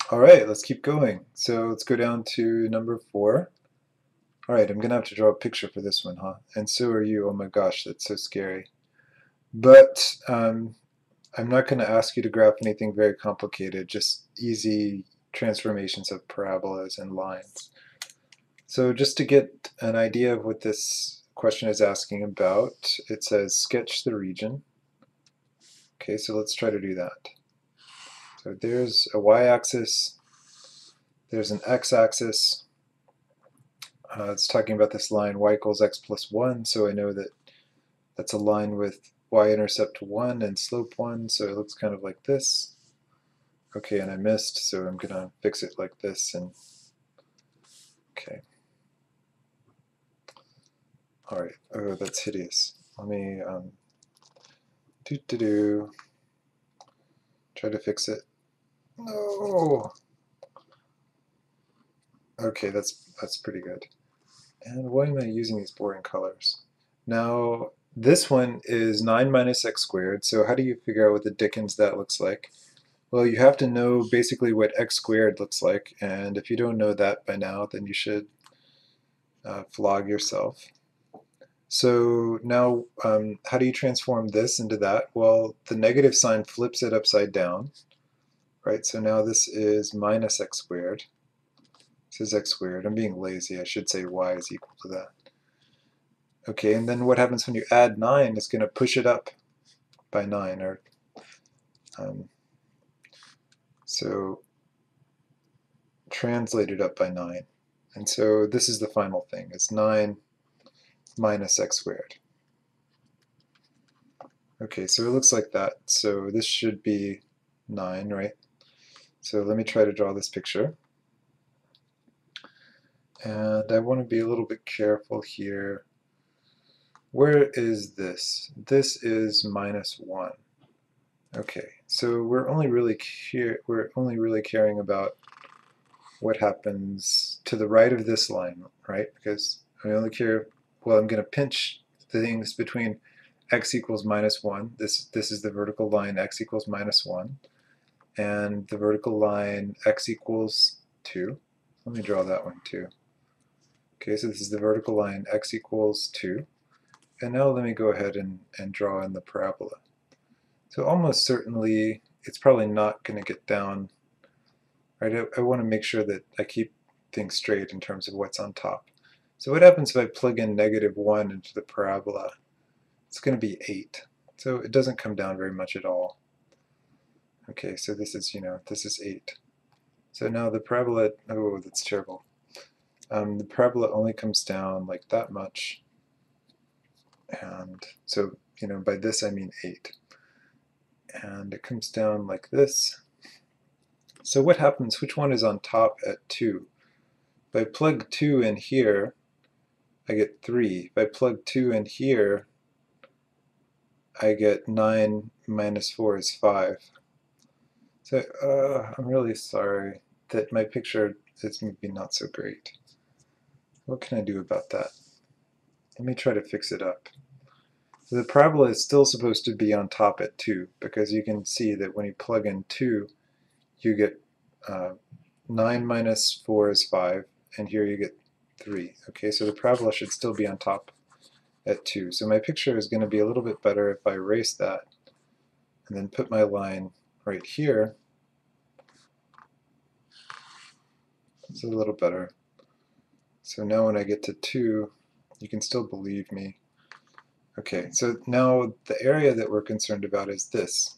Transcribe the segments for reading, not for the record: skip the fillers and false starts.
All right, let's keep going. So let's go down to number 4. All right, I'm gonna have to draw a picture for this one, huh? And so are you. Oh my gosh, that's so scary. But I'm not gonna ask you to graph anything very complicated, just easy transformations of parabolas and lines. So just to get an idea of what this question is asking about, it says sketch the region. Okay, so let's try to do that. So there's a y-axis, there's an x-axis. It's talking about this line y equals x plus 1, so I know that that's a line with y-intercept 1 and slope 1, so it looks kind of like this. Okay, and I missed, so I'm going to fix it like this. And okay. All right. Oh, that's hideous. Let me try to fix it. No. Okay, that's pretty good. And why am I using these boring colors? Now, this one is 9 minus x squared, so how do you figure out what the dickens that looks like? Well, you have to know basically what x squared looks like, and if you don't know that by now, then you should flog yourself. So now, how do you transform this into that? Well, the negative sign flips it upside down, right? So now this is minus x squared. This is x squared. I'm being lazy. I should say y is equal to that. Okay, and then what happens when you add 9? It's going to push it up by 9. Or so translate it up by 9. And so this is the final thing. It's 9 minus x squared. Okay, so it looks like that. So this should be 9, right? So let me try to draw this picture. And I want to be a little bit careful here. Where is this? This is minus 1. Okay, so we're only really caring about what happens to the right of this line, right? Because I only care, well, I'm going to pinch the things between x equals minus 1. This is the vertical line x equals minus 1. And the vertical line x equals 2. Let me draw that one too. Okay, so this is the vertical line x equals 2. And now let me go ahead and draw in the parabola. So almost certainly it's probably not going to get down, right? I want to make sure that I keep things straight in terms of what's on top. So what happens if I plug in negative 1 into the parabola? It's going to be 8. So it doesn't come down very much at all. Okay, so this is, this is 8. So now the parabola, oh, that's terrible. The parabola only comes down like that much. And so, by this I mean 8. And it comes down like this. So what happens, which one is on top at 2? If I plug 2 in here, I get 3. If I plug 2 in here, I get 9 minus 4 is 5. So I'm really sorry that my picture is maybe not so great. What can I do about that? Let me try to fix it up. So the parabola is still supposed to be on top at 2, because you can see that when you plug in 2, you get 9 minus 4 is 5, and here you get 3. Okay, so the parabola should still be on top at 2. So my picture is going to be a little bit better if I erase that and then put my line right here. It's a little better. So now when I get to 2, you can still believe me. Okay, so now the area that we're concerned about is this.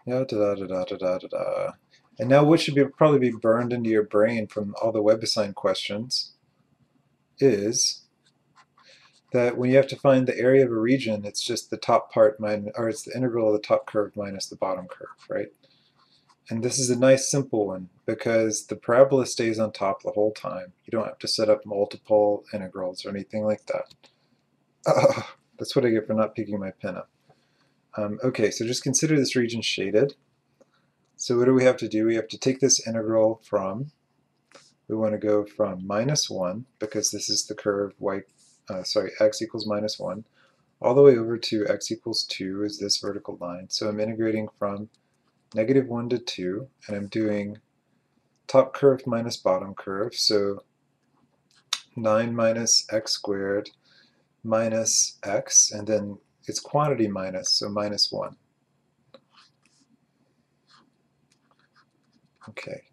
Da, da, da, da, da, da, da, da. And now what should probably be burned into your brain from all the WebAssign questions is that when you have to find the area of a region, it's just the top part or it's the integral of the top curve minus the bottom curve, right? And this is a nice simple one because the parabola stays on top the whole time. You don't have to set up multiple integrals or anything like that. That's what I get for not picking my pen up. Okay, so just consider this region shaded. So what do we have to do? We have to take this integral from, we want to go from minus 1, because this is the curve y x equals minus 1, all the way over to x equals 2 is this vertical line. So I'm integrating from negative 1 to 2, and I'm doing top curve minus bottom curve, so 9 minus x squared minus x, and then it's quantity minus, so minus 1. Okay,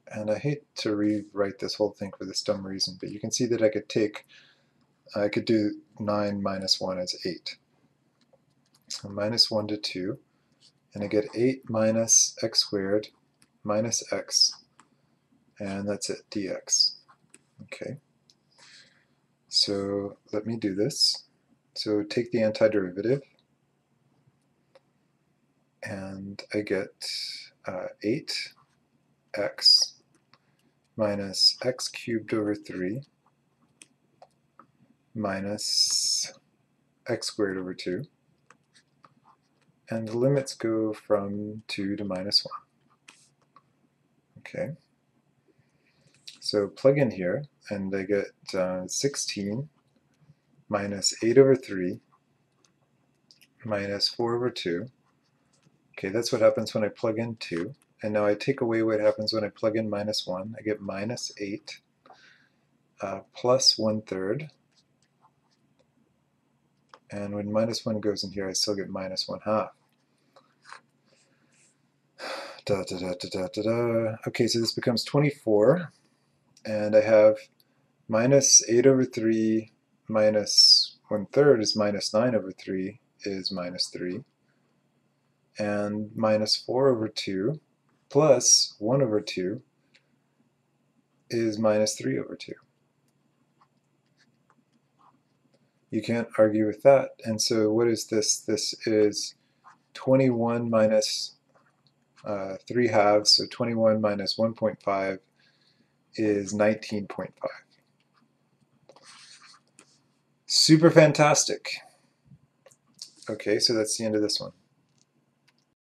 and I hate to rewrite this whole thing for this dumb reason, but you can see that I could do 9 minus 1 as 8. So minus 1 to 2, and I get 8 minus x squared minus x, and that's it, dx. Okay, so let me do this. So take the antiderivative, and I get 8x minus x cubed over 3 minus x squared over 2. And the limits go from 2 to minus 1. Okay. So plug in here, and I get 16 minus 8 over 3 minus 4 over 2. Okay, that's what happens when I plug in 2. And now I take away what happens when I plug in minus 1. I get minus 8 plus 1/3. And when minus 1 goes in here, I still get minus 1/2. Da, da, da, da, da, da, da. Okay, so this becomes 24. And I have minus 8 over 3 minus 1/3 is minus 9 over 3 is minus 3. And minus 4 over 2 plus 1 over 2 is minus 3 over 2. You can't argue with that. And so what is this? This is 21 minus 3 halves, so 21 minus 1.5 is 19.5. Super fantastic. Okay, so that's the end of this one.